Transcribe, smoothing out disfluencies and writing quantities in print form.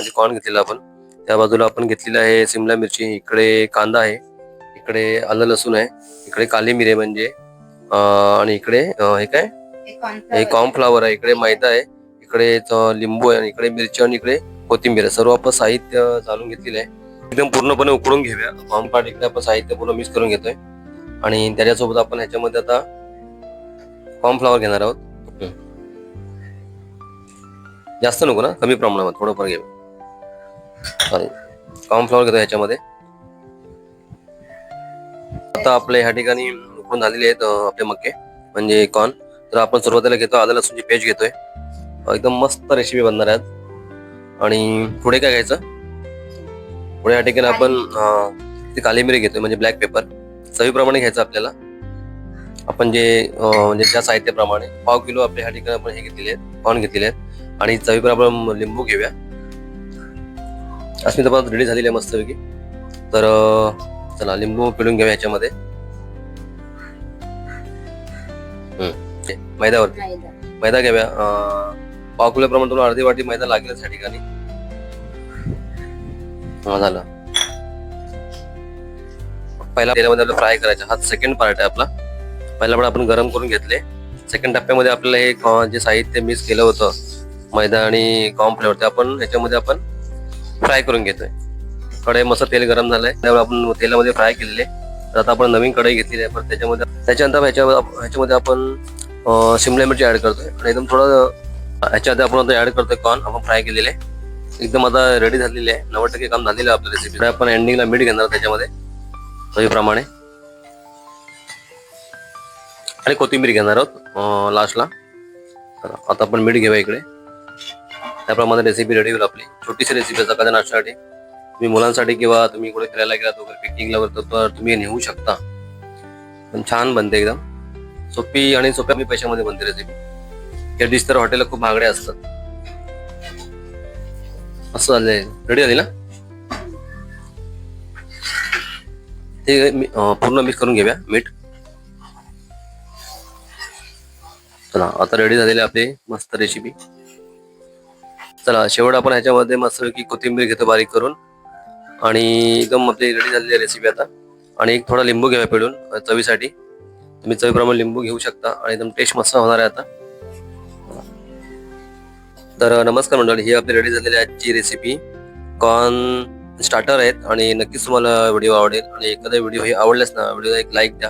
म्हणजे कॉर्न घेतलेला आपण. त्या बाजूला आपण घेतलेला आहे शिमला मिरची, इकडे कांदा आहे, इकडे आलं लसूण आहे, इकडे काली मिरी म्हणजे आणि इकडे हे काय, हे कॉर्नफ्लॉवर आहे, इकडे मैदा आहे, इकडे लिंबू आहे, इकडे मिरची आणि इकडे कोथिंबीर आहे. सर्व आपण साहित्य चालून घेतलेलं आहे. एकदम पूर्णपणे उकळून घेऊया. कॉर्नफ्लॉवर इकडे आपण साहित्य पूर्ण मिक्स करून घेतोय आणि त्याच्यासोबत आपण ह्याच्यामध्ये आता कॉर्नफ्लॉवर घेणार आहोत. जास्त नको ना, कमी प्रमाणात थोडंफार घेऊ. चालेल, कॉर्नफ्लॉवर घेतो ह्याच्यामध्ये. आता आपल्या ह्या ठिकाणी उकळून झालेले आहेत आपले मक्के म्हणजे कॉर्न. तर आपण सुरुवातीला घेतो आलं लसूणची पेस्ट घेतोय. एकदम मस्त रेसिपी बनणार आहेत. आणि पुढे काय घ्यायचं, पुढे या ठिकाणी आपण काली मिरी घेतोय म्हणजे ब्लॅक पेपर. चवीप्रमाणे घ्यायचं आपल्याला. आपण जे म्हणजे त्या साहित्याप्रमाणे 1/2 किलो आपल्या ह्या ठिकाणी आपण हे घेतलेले आहेत, कॉर्न घेतलेले आहेत. आणि चवीप्रमाणे लिंबू घेऊया. अस्मिता रेडी झालेली आहे मस्तपैकी. तर चला लिंबू पिळून घेऊया ह्याच्यामध्ये. मैद्यावरती मैदा घेऊया. 1/2 किलो प्रमाणे तुला अर्धी वाटी मैदा लागेल त्या ठिकाणी. झालं. पहिला तेलामध्ये आपल्याला फ्राय करायचा, हा सेकंड पार्ट आहे आपला. पहिला पण आपण गरम करून घेतले. सेकंड टप्प्यामध्ये आपल्याला हे जे साहित्य मिक्स केलं होतं मैदा आणि कॉर्नफ्लॉवर, ते आपण ह्याच्यामध्ये आपण फ्राय करून घेतोय. कढई मस्त तेल गरम झालंय, त्यावर आपण तेलामध्ये फ्राय केलेले. तर आता आपण नवीन कढई घेतलेली आहे. पण त्याच्यानंतर ह्याच्यामध्ये आपण शिमला मिरची ऍड करतोय आणि एकदम थोडं ह्याच्या आधी आपण आता ऍड करतोय कॉर्न आपण फ्राय केलेले. एकदम आता रेडी झालेली आहे, 90% काम झालेलं आहे आपल्या रेसिपी. आपण एंडिंगला मीठ घेणार त्याच्यामध्ये चवीप्रमाणे आणि कोथिंबीर घेणार आहोत लास्टला. तर आता आपण मीठ घेऊया इकडे. त्याप्रमाणे रेसिपी रेडी होईल आपली. छोटीशी रेसिपी सकाळच्या नाश्त्यासाठी. तुम्ही मुलांसाठी किंवा तुम्ही कुठे फिरायला गेलात वगैरे पिकनिकला वगैरे तर तुम्ही नेऊ शकता. पण छान बनते, एकदम सोपी आणि सोप्या पैशामध्ये बनते रेसिपी. या डिश तर हॉटेलला खूप महागडे असतात. असं झालंय, रेडी झाली ना. ते पूर्ण मिक्स करून घेऊया मीठ. चला आता रेडी झालेली आपली मस्त रेसिपी. चला शेवट आपण ह्याच्यामध्ये मस्तपैकी कोथिंबीर घेतो बारीक करून. आणि एकदम आपली रेडी झालेली रेसिपी आता. आणि एक थोडा लिंबू घ्या पिळून चवीसाठी. तुम्ही चवीप्रमाणे लिंबू घेऊ शकता आणि एकदम टेस्ट मस्त होणार आहे आता. तर नमस्कार मंडळी, ही आपली रेडी झालेली आजची रेसिपी. कॉर्न स्टार्टर आहेत आणि नक्कीच तुम्हाला व्हिडिओ आवडेल. आणि एखादा व्हिडिओ हे आवडल्यास ना व्हिडिओला एक लाईक द्या.